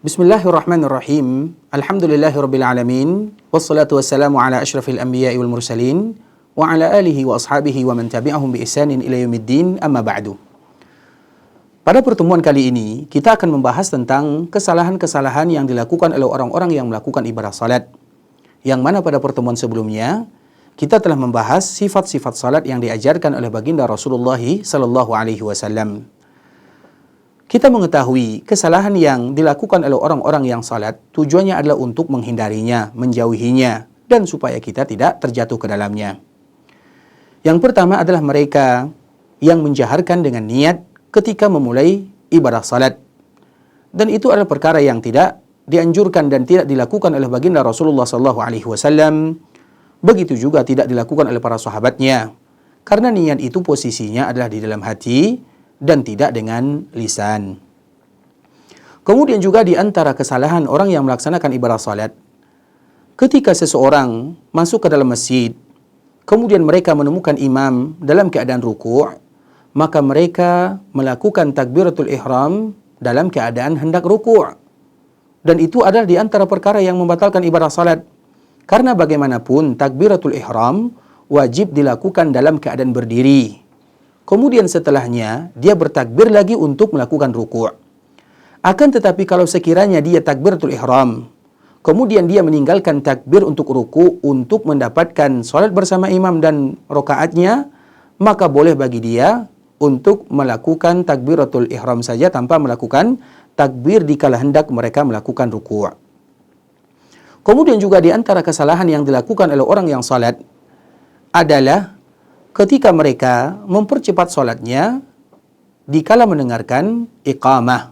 Bismillahirrahmanirrahim. Alhamdulillahirabbil alamin. Wassalatu wassalamu ala asyrafil anbiya'i wal mursalin wa ala alihi wa ashabihi wa man tabi'ahum bi ihsanin ila yaumiddin. Amma ba'du. Pada pertemuan kali ini, kita akan membahas tentang kesalahan-kesalahan yang dilakukan oleh orang-orang yang melakukan ibadah salat. Yang mana pada pertemuan sebelumnya, kita telah membahas sifat-sifat salat yang diajarkan oleh baginda Rasulullah sallallahu alaihi wasallam. Kita mengetahui kesalahan yang dilakukan oleh orang-orang yang salat, tujuannya adalah untuk menghindarinya, menjauhinya, dan supaya kita tidak terjatuh ke dalamnya. Yang pertama adalah mereka yang menjaharkan dengan niat ketika memulai ibadah salat. Dan itu adalah perkara yang tidak dianjurkan dan tidak dilakukan oleh baginda Rasulullah SAW. Begitu juga tidak dilakukan oleh para sahabatnya. Karena niat itu posisinya adalah di dalam hati dan tidak dengan lisan. Kemudian juga di antara kesalahan orang yang melaksanakan ibadah salat, ketika seseorang masuk ke dalam masjid, kemudian mereka menemukan imam dalam keadaan ruku', maka mereka melakukan takbiratul ihram dalam keadaan hendak ruku'. Dan itu adalah di antara perkara yang membatalkan ibadah salat. Karena bagaimanapun takbiratul ihram wajib dilakukan dalam keadaan berdiri. Kemudian setelahnya, dia bertakbir lagi untuk melakukan ruku'. Akan tetapi kalau sekiranya dia takbiratul ihram, kemudian dia meninggalkan takbir untuk ruku' untuk mendapatkan salat bersama imam dan rakaatnya, maka boleh bagi dia untuk melakukan takbiratul ihram saja tanpa melakukan takbir dikala hendak mereka melakukan ruku'. Kemudian juga di antara kesalahan yang dilakukan oleh orang yang salat adalah ketika mereka mempercepat salatnya dikala mendengarkan iqamah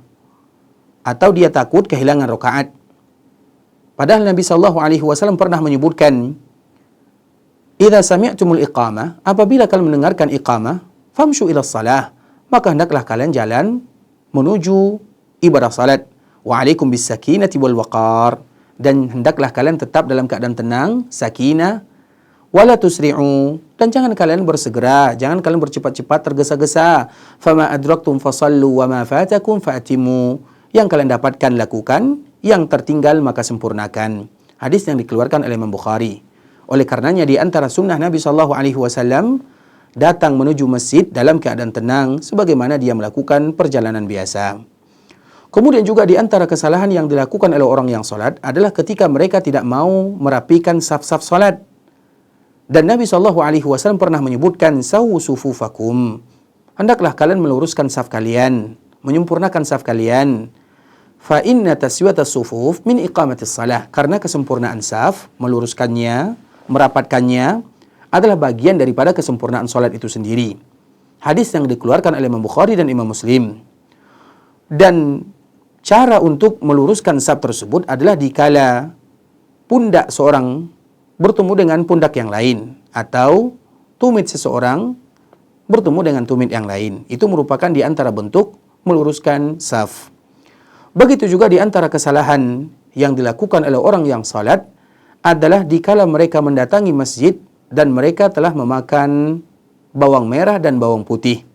atau dia takut kehilangan rakaat. Padahal Nabi sallallahu alaihi wasallam pernah menyebutkan, "Idza sami'tumul iqamah," apabila kalian mendengarkan iqamah, famshu ila shalah, maka hendaklah kalian jalan menuju ibadah salat. Wa alaikum bis sakinati wal waqar, dan hendaklah kalian tetap dalam keadaan tenang, sakinah, wala tusri'u, dan jangan kalian bersegera, jangan kalian bercepat-cepat tergesa-gesa. Fama adraktum fasallu wa ma fatakum fa'timu, yang kalian dapatkan lakukan, yang tertinggal maka sempurnakan. Hadis yang dikeluarkan oleh Imam Bukhari. Oleh karenanya di antara sunnah Nabi sallallahu alaihi wasallam datang menuju masjid dalam keadaan tenang sebagaimana dia melakukan perjalanan biasa. Kemudian juga di antara kesalahan yang dilakukan oleh orang yang salat adalah ketika mereka tidak mau merapikan saf-saf salat. Dan Nabi SAW pernah menyebutkan, sawu sufufakum, hendaklah kalian meluruskan saf kalian, menyempurnakan saf kalian. Fa inna taswiyatas sufuf min iqamatis salah, karena kesempurnaan saf, meluruskannya, merapatkannya adalah bagian daripada kesempurnaan salat itu sendiri. Hadis yang dikeluarkan oleh Imam Bukhari dan Imam Muslim. Dan cara untuk meluruskan saf tersebut adalah dikala pundak seorang bertemu dengan pundak yang lain, atau tumit seseorang bertemu dengan tumit yang lain. Itu merupakan di antara bentuk meluruskan saf. Begitu juga di antara kesalahan yang dilakukan oleh orang yang salat adalah dikala mereka mendatangi masjid dan mereka telah memakan bawang merah dan bawang putih.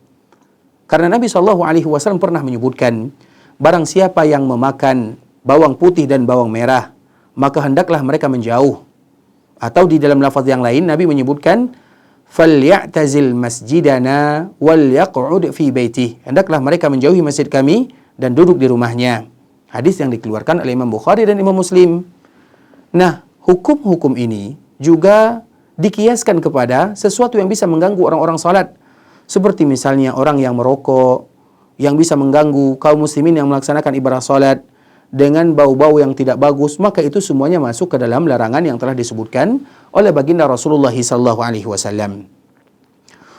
Karena Nabi SAW pernah menyebutkan, barang siapa yang memakan bawang putih dan bawang merah, maka hendaklah mereka menjauh. Atau di dalam lafaz yang lain Nabi menyebutkan, falyatazil masjidana wal yaq'ud fi baitih, hendaklah mereka menjauhi masjid kami dan duduk di rumahnya. Hadis yang dikeluarkan oleh Imam Bukhari dan Imam Muslim. Nah, hukum-hukum ini juga dikiaskan kepada sesuatu yang bisa mengganggu orang-orang salat, seperti misalnya orang yang merokok, yang bisa mengganggu kaum muslimin yang melaksanakan ibadah salat dengan bau-bau yang tidak bagus, maka itu semuanya masuk ke dalam larangan yang telah disebutkan oleh baginda Rasulullah SAW.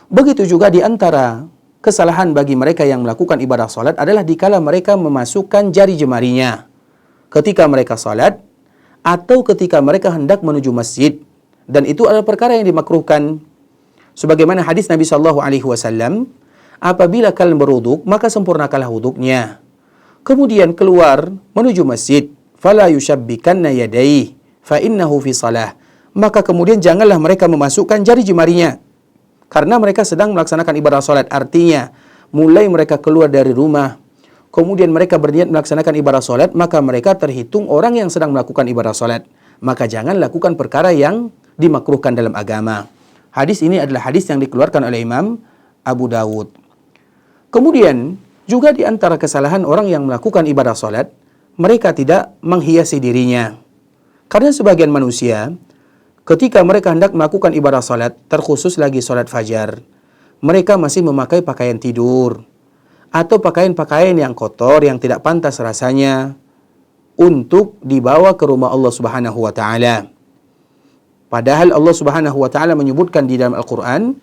Begitu juga di antara kesalahan bagi mereka yang melakukan ibadah salat adalah dikala mereka memasukkan jari jemarinya ketika mereka salat atau ketika mereka hendak menuju masjid, dan itu adalah perkara yang dimakruhkan. Sebagaimana hadis Nabi SAW, apabila kalian berwuduk, maka sempurnakanlah wuduknya. Kemudian keluar menuju masjid, fala yushabbikanna yadayhi fa innahu fi salah, maka kemudian janganlah mereka memasukkan jari jemarinya karena mereka sedang melaksanakan ibadah salat. Artinya mulai mereka keluar dari rumah, kemudian mereka berniat melaksanakan ibadah solat, maka mereka terhitung orang yang sedang melakukan ibadah solat. Maka jangan lakukan perkara yang dimakruhkan dalam agama. Hadis ini adalah hadis yang dikeluarkan oleh Imam Abu Dawud. Kemudian, juga di antara kesalahan orang yang melakukan ibadah solat, mereka tidak menghiasi dirinya. Karena sebagian manusia, ketika mereka hendak melakukan ibadah solat, terkhusus lagi solat fajar, mereka masih memakai pakaian tidur, atau pakaian-pakaian yang kotor, yang tidak pantas rasanya, untuk dibawa ke rumah Allah Subhanahu wa Ta'ala. Padahal Allah Subhanahu wa Ta'ala menyebutkan di dalam Al-Quran,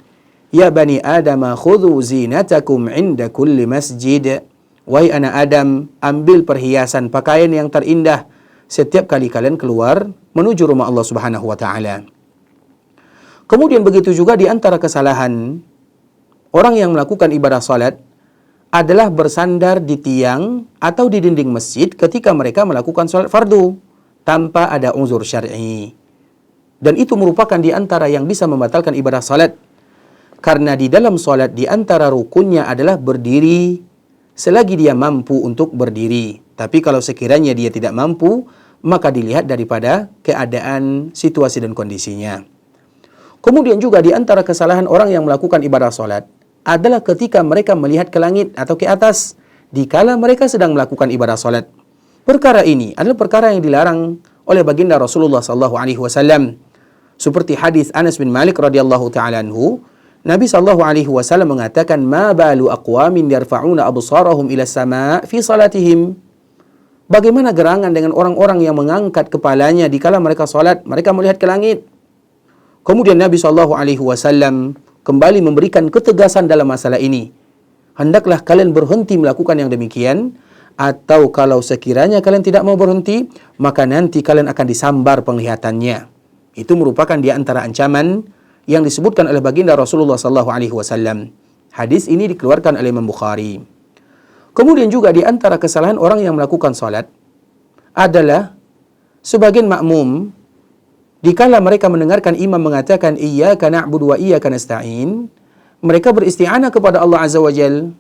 Ya bani Adam, khudhu zinatakum inda kulli masjid. Wahai anak Adam, ambil perhiasan pakaian yang terindah setiap kali kalian keluar menuju rumah Allah Subhanahu wa Ta'ala. Kemudian begitu juga di antara kesalahan orang yang melakukan ibadah salat adalah bersandar di tiang atau di dinding masjid ketika mereka melakukan salat fardu tanpa ada uzur syar'i. Dan itu merupakan di antara yang bisa membatalkan ibadah salat. Karena di dalam salat di antara rukunnya adalah berdiri selagi dia mampu untuk berdiri. Tapi kalau sekiranya dia tidak mampu, maka dilihat daripada keadaan, situasi dan kondisinya. Kemudian juga di antara kesalahan orang yang melakukan ibadah salat adalah ketika mereka melihat ke langit atau ke atas dikala mereka sedang melakukan ibadah salat. Perkara ini adalah perkara yang dilarang oleh baginda Rasulullah SAW. Seperti hadis Anas bin Malik radhiyallahu taala anhu, Nabi SAW mengatakan, "Ma balu aqwamin yarfa'una absarahum ila sama' fi salatihim." Bagaimana gerangan dengan orang-orang yang mengangkat kepalanya dikala mereka salat, mereka melihat ke langit. Kemudian Nabi SAW kembali memberikan ketegasan dalam masalah ini. Hendaklah kalian berhenti melakukan yang demikian, atau kalau sekiranya kalian tidak mau berhenti, maka nanti kalian akan disambar penglihatannya. Itu merupakan di antara ancaman yang disebutkan oleh baginda Rasulullah SAW. Hadis ini dikeluarkan oleh Imam Bukhari. Kemudian juga di antara kesalahan orang yang melakukan salat adalah sebagian makmum dikala mereka mendengarkan imam mengatakan iyyaka na'budu wa iyyaka nasta'in, mereka beristi'anah kepada Allah Azza wa Jalla,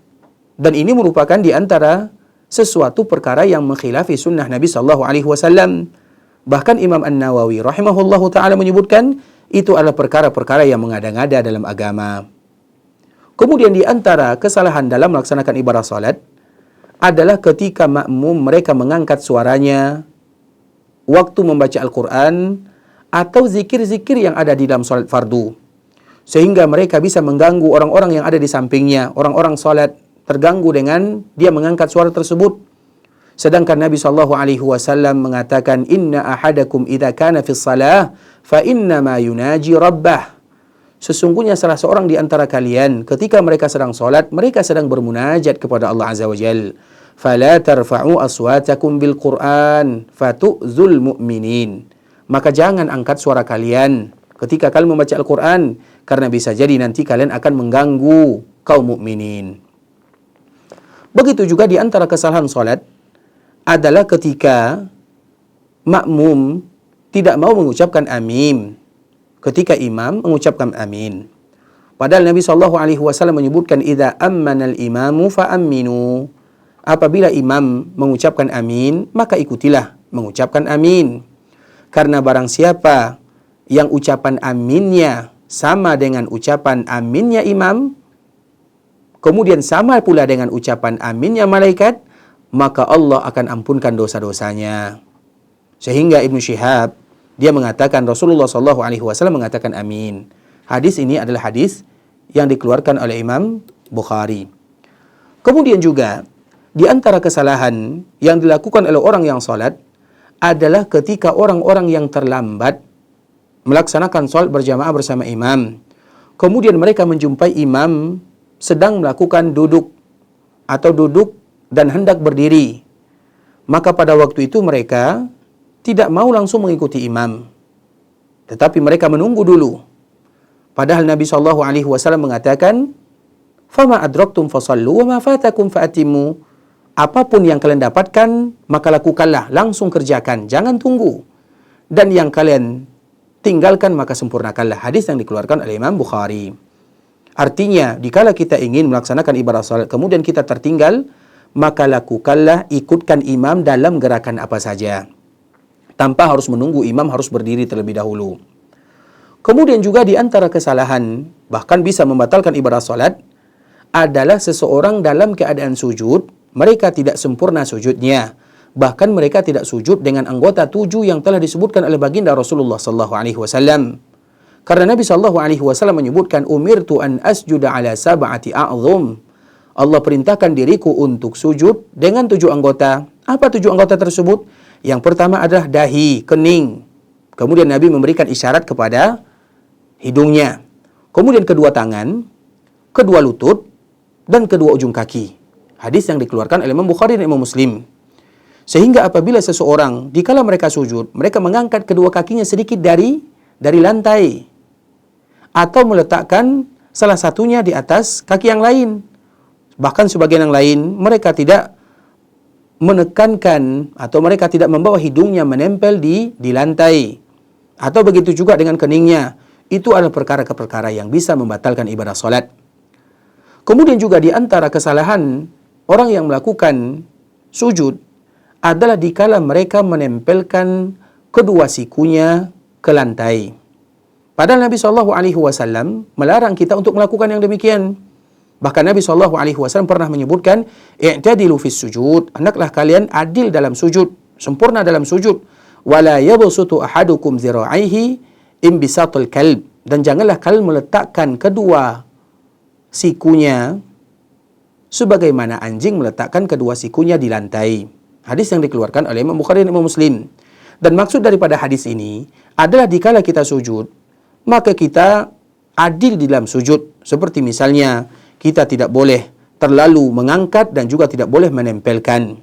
dan ini merupakan di antara sesuatu perkara yang mengkhilafi sunnah Nabi SAW. Bahkan Imam An-Nawawi rahimahullahu ta'ala menyebutkan itu adalah perkara-perkara yang mengada-ngada dalam agama. Kemudian di antara kesalahan dalam melaksanakan ibadah salat adalah ketika makmum mereka mengangkat suaranya waktu membaca Al-Quran atau zikir-zikir yang ada di dalam salat fardu, sehingga mereka bisa mengganggu orang-orang yang ada di sampingnya. Orang-orang salat terganggu dengan dia mengangkat suara tersebut. Sedangkan Nabi SAW mengatakan, Inna ahadakum idha kana fis salah fa inna ma yunaji rabbah. Sesungguhnya salah seorang di antara kalian ketika mereka sedang salat, mereka sedang bermunajat kepada Allah Azza wa Jalla. Fala tarfa'u aswatakum bil Qur'an fatu'zul mu'minin. Maka jangan angkat suara kalian ketika kalian membaca Al-Quran, karena bisa jadi nanti kalian akan mengganggu kaum mukminin. Begitu juga di antara kesalahan salat adalah ketika makmum tidak mau mengucapkan amin ketika imam mengucapkan amin. Padahal Nabi SAW menyebutkan idza ammanal imamu fa aminu. Apabila imam mengucapkan amin, maka ikutilah mengucapkan amin. Karena barang siapa yang ucapan aminnya sama dengan ucapan aminnya imam, kemudian sama pula dengan ucapan aminnya malaikat, maka Allah akan ampunkan dosa-dosanya. Sehingga Ibnu Syihab dia mengatakan Rasulullah SAW mengatakan amin. Hadis ini adalah hadis yang dikeluarkan oleh Imam Bukhari. Kemudian juga di antara kesalahan yang dilakukan oleh orang yang salat adalah ketika orang-orang yang terlambat melaksanakan salat berjamaah bersama imam, kemudian mereka menjumpai imam sedang melakukan duduk dan hendak berdiri. Maka pada waktu itu mereka tidak mau langsung mengikuti imam, tetapi mereka menunggu dulu. Padahal Nabi SAW mengatakan, "Fama adraktum fasallu wa ma fatakum fa'atimu." Apapun yang kalian dapatkan, maka lakukanlah, langsung kerjakan, jangan tunggu. Dan yang kalian tinggalkan, maka sempurnakanlah. Hadis yang dikeluarkan oleh Imam Bukhari. Artinya, dikala kita ingin melaksanakan ibadah salat, kemudian kita tertinggal, maka lakukanlah, ikutkan imam dalam gerakan apa saja, tanpa harus menunggu imam harus berdiri terlebih dahulu. Kemudian juga di antara kesalahan, bahkan bisa membatalkan ibadah salat, adalah seseorang dalam keadaan sujud, mereka tidak sempurna sujudnya. Bahkan mereka tidak sujud dengan anggota 7 yang telah disebutkan oleh baginda Rasulullah SAW. Karena Nabi SAW menyebutkan, umirtu an asjuda ala sab'ati a'zum. Allah perintahkan diriku untuk sujud dengan 7 anggota. Apa 7 anggota tersebut? Yang pertama adalah dahi, kening. Kemudian Nabi memberikan isyarat kepada hidungnya. Kemudian kedua tangan, kedua lutut, dan kedua ujung kaki. Hadis yang dikeluarkan oleh Imam Bukhari dan Imam Muslim. Sehingga apabila seseorang, dikala mereka sujud, mereka mengangkat kedua kakinya sedikit dari lantai, atau meletakkan salah satunya di atas kaki yang lain. Bahkan sebagian yang lain, mereka tidak menekankan atau mereka tidak membawa hidungnya menempel di lantai. Atau begitu juga dengan keningnya. Itu adalah perkara-perkara yang bisa membatalkan ibadah salat. Kemudian juga di antara kesalahan orang yang melakukan sujud adalah dikala mereka menempelkan kedua sikunya ke lantai. Padahal Nabi SAW melarang kita untuk melakukan yang demikian. Bahkan Nabi SAW pernah menyebutkan, i'tadilu fis sujud, hendaklah kalian adil dalam sujud, sempurna dalam sujud. Wala yabsutu ahadukum zira'aihi imbisatul kalb, dan janganlah kalian meletakkan kedua sikunya sebagaimana anjing meletakkan kedua sikunya di lantai. Hadis yang dikeluarkan oleh Imam Bukhari dan Imam Muslim. Dan maksud daripada hadis ini adalah dikala kita sujud, maka kita adil di dalam sujud. Seperti misalnya, kita tidak boleh terlalu mengangkat dan juga tidak boleh menempelkan.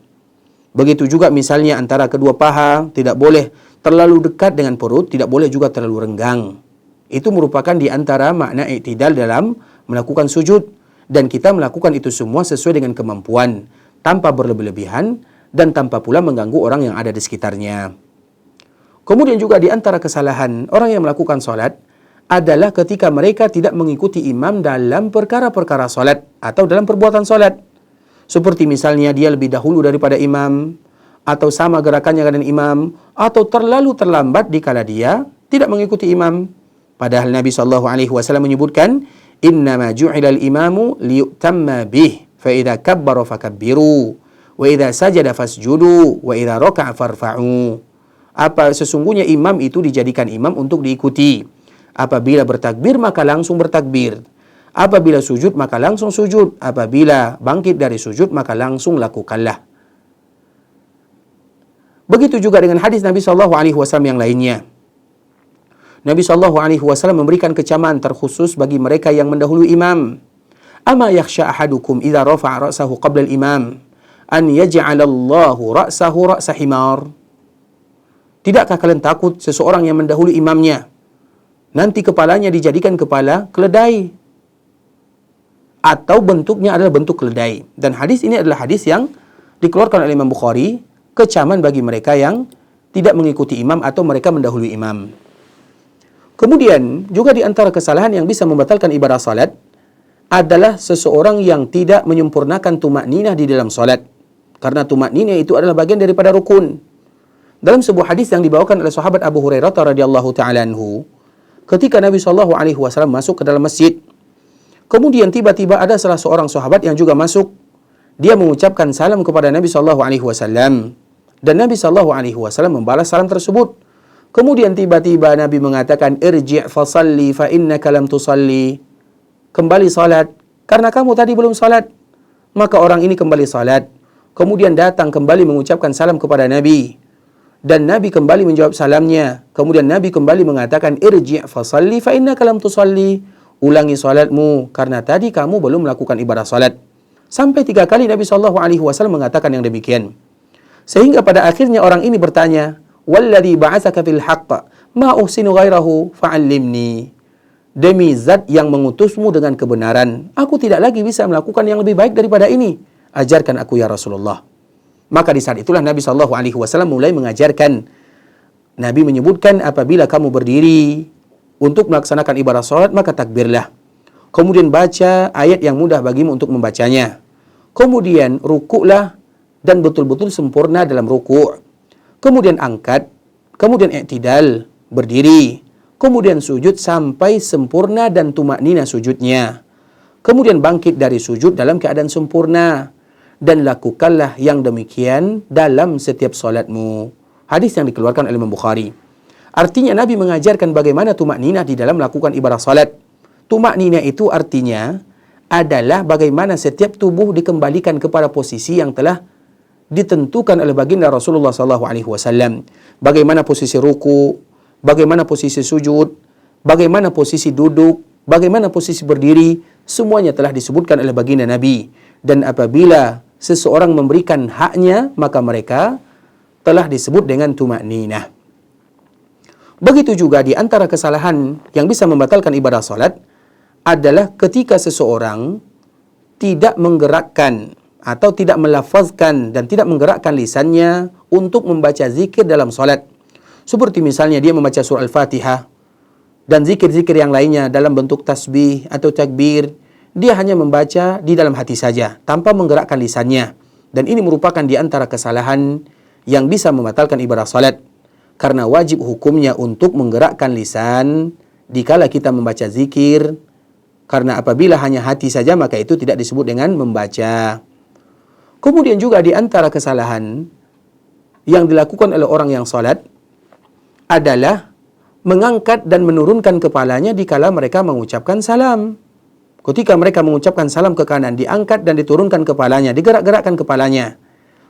Begitu juga misalnya antara kedua paha, tidak boleh terlalu dekat dengan perut, tidak boleh juga terlalu renggang. Itu merupakan di antara makna i'tidal dalam melakukan sujud. Dan kita melakukan itu semua sesuai dengan kemampuan, tanpa berlebih-lebihan, dan tanpa pula mengganggu orang yang ada di sekitarnya. Kemudian juga di antara kesalahan orang yang melakukan salat adalah ketika mereka tidak mengikuti imam dalam perkara-perkara salat atau dalam perbuatan salat. Seperti misalnya dia lebih dahulu daripada imam, atau sama gerakannya dengan imam, atau terlalu terlambat dikala dia tidak mengikuti imam. Padahal Nabi SAW menyebutkan, innama ju'ilal imamu liyutamma bih, fa idza kabbara fakabbiru, wa idza sajada fasjudu, wa idza raka'a farfa'u. Apa sesungguhnya imam itu dijadikan imam untuk diikuti. Apabila bertakbir maka langsung bertakbir. Apabila sujud maka langsung sujud. Apabila bangkit dari sujud maka langsung lakukanlah. Begitu juga dengan hadis Nabi SAW yang lainnya. Nabi SAW memberikan kecaman terkhusus bagi mereka yang mendahului imam. Ama yakhsha ahadukum idza rafa'a ra'sahu qabla al-imam an yaj'alallahu ra'sahu ra'sa himar. Tidakkah kalian takut seseorang yang mendahului imamnya, nanti kepalanya dijadikan kepala keledai, atau bentuknya adalah bentuk keledai? Dan hadis ini adalah hadis yang dikeluarkan oleh Imam Bukhari, kecaman bagi mereka yang tidak mengikuti imam atau mereka mendahului imam. Kemudian juga di antara kesalahan yang bisa membatalkan ibadah salat adalah seseorang yang tidak menyempurnakan tumakninah di dalam salat. Karena tumakninah itu adalah bagian daripada rukun. Dalam sebuah hadis yang dibawakan oleh sahabat Abu Hurairah radhiyallahu taala anhu, ketika Nabi SAW masuk ke dalam masjid, kemudian tiba-tiba ada salah seorang sahabat yang juga masuk. Dia mengucapkan salam kepada Nabi SAW, dan Nabi SAW membalas salam tersebut. Kemudian tiba-tiba Nabi mengatakan, irji' fasalli fa innaka lam tusalli. Kembali salat, karena kamu tadi belum salat. Maka orang ini kembali salat. Kemudian datang kembali mengucapkan salam kepada Nabi. Dan Nabi kembali menjawab salamnya. Kemudian Nabi kembali mengatakan, irji' fasalli fa innaka lam tusalli. Ulangi salatmu, karena tadi kamu belum melakukan ibadah salat. Sampai 3 kali Nabi SAW mengatakan yang demikian. Sehingga pada akhirnya orang ini bertanya, walladzi ba'atsaka fil haqq ma uhsinu ghairahu fa'allimni. Demi zat yang mengutusmu dengan kebenaran, aku tidak lagi bisa melakukan yang lebih baik daripada ini. Ajarkan aku ya Rasulullah. Maka di saat itulah Nabi SAW mulai mengajarkan. Nabi menyebutkan, apabila kamu berdiri untuk melaksanakan ibadah salat, maka takbirlah. Kemudian baca ayat yang mudah bagimu untuk membacanya. Kemudian rukuklah dan betul-betul sempurna dalam rukuk. Kemudian angkat, kemudian i'tidal, berdiri. Kemudian sujud sampai sempurna dan tumaknina sujudnya. Kemudian bangkit dari sujud dalam keadaan sempurna. Dan lakukanlah yang demikian dalam setiap solatmu. Hadis yang dikeluarkan oleh Imam Bukhari. Artinya Nabi mengajarkan bagaimana tumaknina di dalam melakukan ibadah salat. Tumaknina itu artinya adalah bagaimana setiap tubuh dikembalikan kepada posisi yang telah ditentukan oleh baginda Rasulullah SAW. Bagaimana posisi ruku, bagaimana posisi sujud, bagaimana posisi duduk, bagaimana posisi berdiri, semuanya telah disebutkan oleh baginda Nabi. Dan apabila seseorang memberikan haknya, maka mereka telah disebut dengan tumakninah. Begitu juga di antara kesalahan yang bisa membatalkan ibadah salat adalah ketika seseorang tidak menggerakkan atau tidak melafazkan dan tidak menggerakkan lisannya untuk membaca zikir dalam salat. Seperti misalnya dia membaca surah Al-Fatihah dan zikir-zikir yang lainnya dalam bentuk tasbih atau takbir, dia hanya membaca di dalam hati saja tanpa menggerakkan lisannya. Dan ini merupakan di antara kesalahan yang bisa membatalkan ibadah salat. Karena wajib hukumnya untuk menggerakkan lisan dikala kita membaca zikir. Karena apabila hanya hati saja, maka itu tidak disebut dengan membaca. Kemudian juga di antara kesalahan yang dilakukan oleh orang yang salat adalah mengangkat dan menurunkan kepalanya dikala mereka mengucapkan salam. Ketika mereka mengucapkan salam ke kanan, diangkat dan diturunkan kepalanya, digerak-gerakkan kepalanya.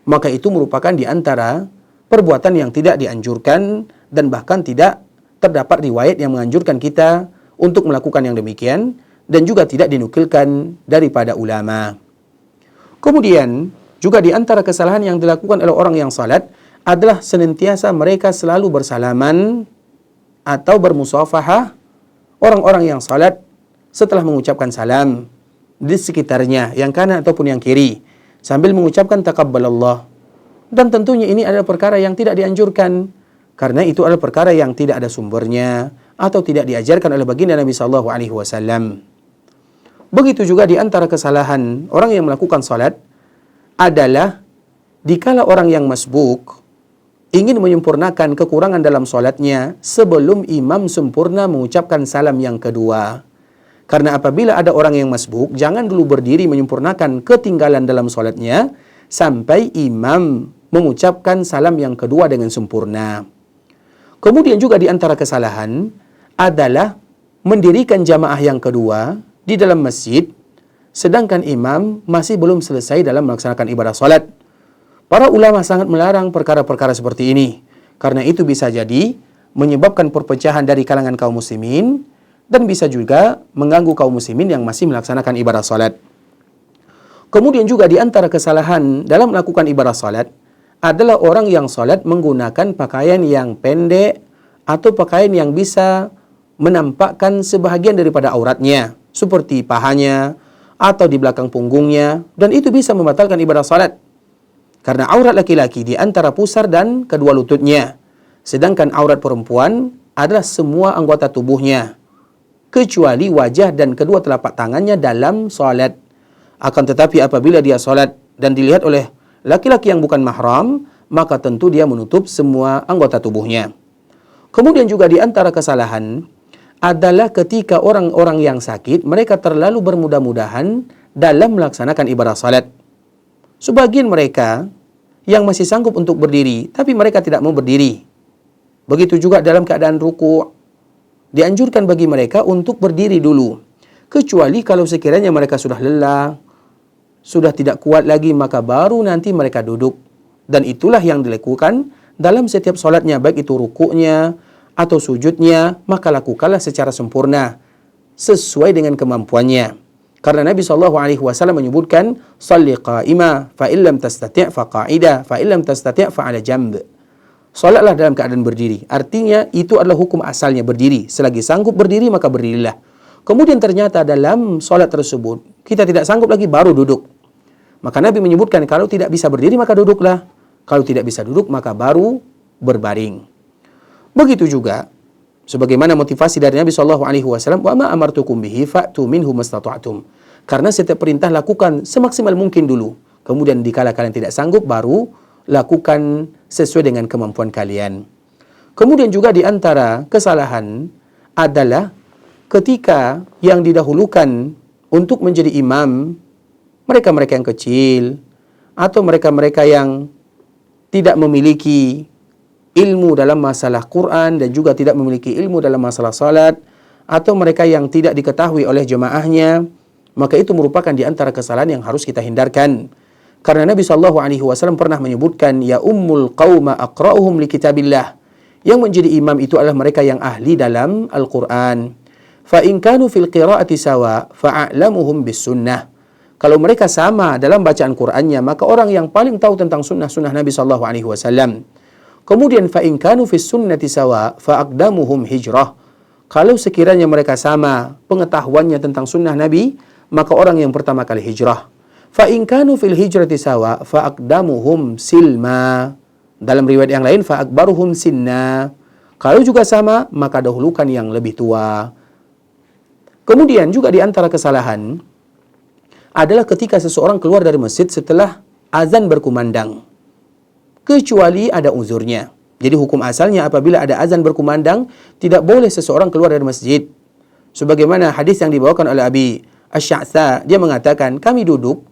Maka itu merupakan di antara perbuatan yang tidak dianjurkan dan bahkan tidak terdapat riwayat yang menganjurkan kita untuk melakukan yang demikian dan juga tidak dinukilkan daripada ulama. Kemudian juga di antara kesalahan yang dilakukan oleh orang yang salat adalah senantiasa mereka selalu bersalaman atau bermusafahah orang-orang yang salat setelah mengucapkan salam di sekitarnya, yang kanan ataupun yang kiri, sambil mengucapkan taqabbalallah. Dan tentunya ini adalah perkara yang tidak dianjurkan, karena itu adalah perkara yang tidak ada sumbernya atau tidak diajarkan oleh baginda Nabi SAW. Begitu juga di antara kesalahan orang yang melakukan salat adalah dikala orang yang masbuk ingin menyempurnakan kekurangan dalam salatnya sebelum imam sempurna mengucapkan salam yang kedua. Karena apabila ada orang yang masbuk, jangan dulu berdiri menyempurnakan ketinggalan dalam salatnya sampai imam mengucapkan salam yang kedua dengan sempurna. Kemudian juga di antara kesalahan adalah mendirikan jamaah yang kedua di dalam masjid, sedangkan imam masih belum selesai dalam melaksanakan ibadah salat. Para ulama sangat melarang perkara-perkara seperti ini, karena itu bisa jadi menyebabkan perpecahan dari kalangan kaum muslimin dan bisa juga mengganggu kaum muslimin yang masih melaksanakan ibadah salat. Kemudian juga di antara kesalahan dalam melakukan ibadah salat adalah orang yang salat menggunakan pakaian yang pendek atau pakaian yang bisa menampakkan sebahagian daripada auratnya, seperti pahanya atau di belakang punggungnya, dan itu bisa membatalkan ibadah salat. Karena aurat laki-laki di antara pusar dan kedua lututnya, sedangkan aurat perempuan adalah semua anggota tubuhnya, kecuali wajah dan kedua telapak tangannya dalam salat. Akan tetapi apabila dia salat dan dilihat oleh laki-laki yang bukan mahram, maka tentu dia menutup semua anggota tubuhnya. Kemudian juga di antara kesalahan adalah ketika orang-orang yang sakit, mereka terlalu bermudah-mudahan dalam melaksanakan ibadah salat. Sebagian mereka yang masih sanggup untuk berdiri, tapi mereka tidak mau berdiri. Begitu juga dalam keadaan ruku', dianjurkan bagi mereka untuk berdiri dulu. Kecuali kalau sekiranya mereka sudah lelah, sudah tidak kuat lagi, maka baru nanti mereka duduk. Dan itulah yang dilakukan dalam setiap solatnya, baik itu rukuknya atau sujudnya, maka lakukanlah secara sempurna sesuai dengan kemampuannya. Karena Nabi SAW menyebutkan, "Shalli qa'ima, fa illam tastati' fa qa'ida, fa illam tastati' fa 'ala jamb." Salatlah dalam keadaan berdiri. Artinya itu adalah hukum asalnya berdiri. Selagi sanggup berdiri, maka berdirilah. Kemudian ternyata dalam salat tersebut kita tidak sanggup lagi, baru duduk. Maka Nabi menyebutkan kalau tidak bisa berdiri maka duduklah. Kalau tidak bisa duduk maka baru berbaring. Begitu juga sebagaimana motivasi dari Nabi SAW, "Wa ma amartukum bihi fa'tu minhu mastata'tum." Karena setiap perintah lakukan semaksimal mungkin dulu. Kemudian dikala kalian tidak sanggup, baru lakukan sesuai dengan kemampuan kalian. Kemudian juga di antara kesalahan adalah ketika yang didahulukan untuk menjadi imam, mereka-mereka yang kecil, atau mereka-mereka yang tidak memiliki ilmu dalam masalah Quran dan juga tidak memiliki ilmu dalam masalah salat, atau mereka yang tidak diketahui oleh jemaahnya, maka itu merupakan di antara kesalahan yang harus kita hindarkan. Karena Nabi SAW pernah menyebutkan, ya ummul qawma aqra'uhum li kitabillah. Yang menjadi imam itu adalah mereka yang ahli dalam Al-Quran. Fa in kanu fil qira'ati sawa fa'a'lamuhum bis sunnah. Kalau mereka sama dalam bacaan Qur'annya, maka orang yang paling tahu tentang sunnah-sunnah Nabi SAW. Kemudian fa in kanu fis sunnati sawa fa'aqdamuhum hijrah. Kalau sekiranya mereka sama pengetahuannya tentang sunnah Nabi, maka orang yang pertama kali hijrah. Fa in kanu fil hijrati sawa fa aqdamuhum silma. Dalam riwayat yang lain fa akbaruhum sinna. Kalau juga sama, maka dahulukan yang lebih tua. Kemudian juga di antara kesalahan adalah ketika seseorang keluar dari masjid setelah azan berkumandang, kecuali ada uzurnya. Jadi hukum asalnya apabila ada azan berkumandang, tidak boleh seseorang keluar dari masjid. Sebagaimana hadis yang dibawakan oleh Abi Asy-Sya'tha, dia mengatakan, kami duduk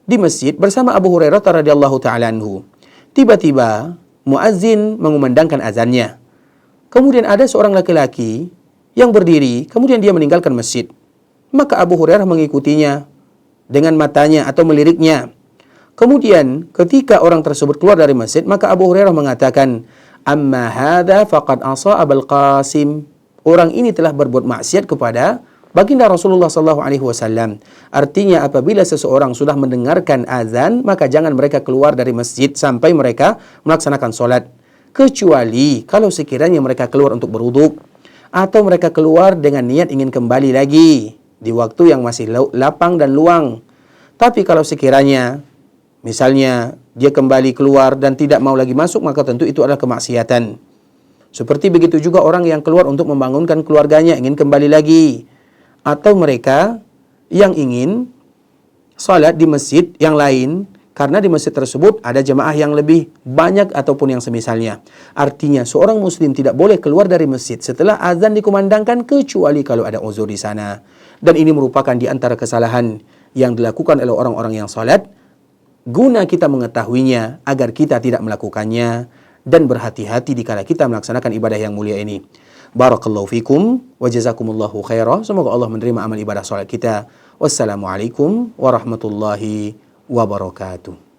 di masjid bersama Abu Hurairah radhiyallahu ta'ala anhu. Tiba-tiba muazzin mengumandangkan azannya. Kemudian ada seorang laki-laki yang berdiri, kemudian dia meninggalkan masjid. Maka Abu Hurairah mengikutinya dengan matanya atau meliriknya. Kemudian ketika orang tersebut keluar dari masjid, maka Abu Hurairah mengatakan, amma hadza faqad asa Abul Qasim. Orang ini telah berbuat maksiat kepada baginda Rasulullah SAW. Artinya apabila seseorang sudah mendengarkan azan, maka jangan mereka keluar dari masjid sampai mereka melaksanakan solat. Kecuali kalau sekiranya mereka keluar untuk berwuduk, atau mereka keluar dengan niat ingin kembali lagi di waktu yang masih lapang dan luang. Tapi kalau sekiranya misalnya dia kembali keluar dan tidak mau lagi masuk, maka tentu itu adalah kemaksiatan. Seperti begitu juga orang yang keluar untuk membangunkan keluarganya, ingin kembali lagi. Atau mereka yang ingin salat di masjid yang lain, karena di masjid tersebut ada jemaah yang lebih banyak ataupun yang semisalnya. Artinya seorang muslim tidak boleh keluar dari masjid setelah azan dikumandangkan, kecuali kalau ada uzur di sana. Dan ini merupakan di antara kesalahan yang dilakukan oleh orang-orang yang salat, guna kita mengetahuinya agar kita tidak melakukannya dan berhati-hati dikala kita melaksanakan ibadah yang mulia ini. Barakallahu fikum wa jazakumullahu khairah. Semoga Allah menerima amal ibadah salat kita. Wassalamualaikum warahmatullahi wabarakatuh.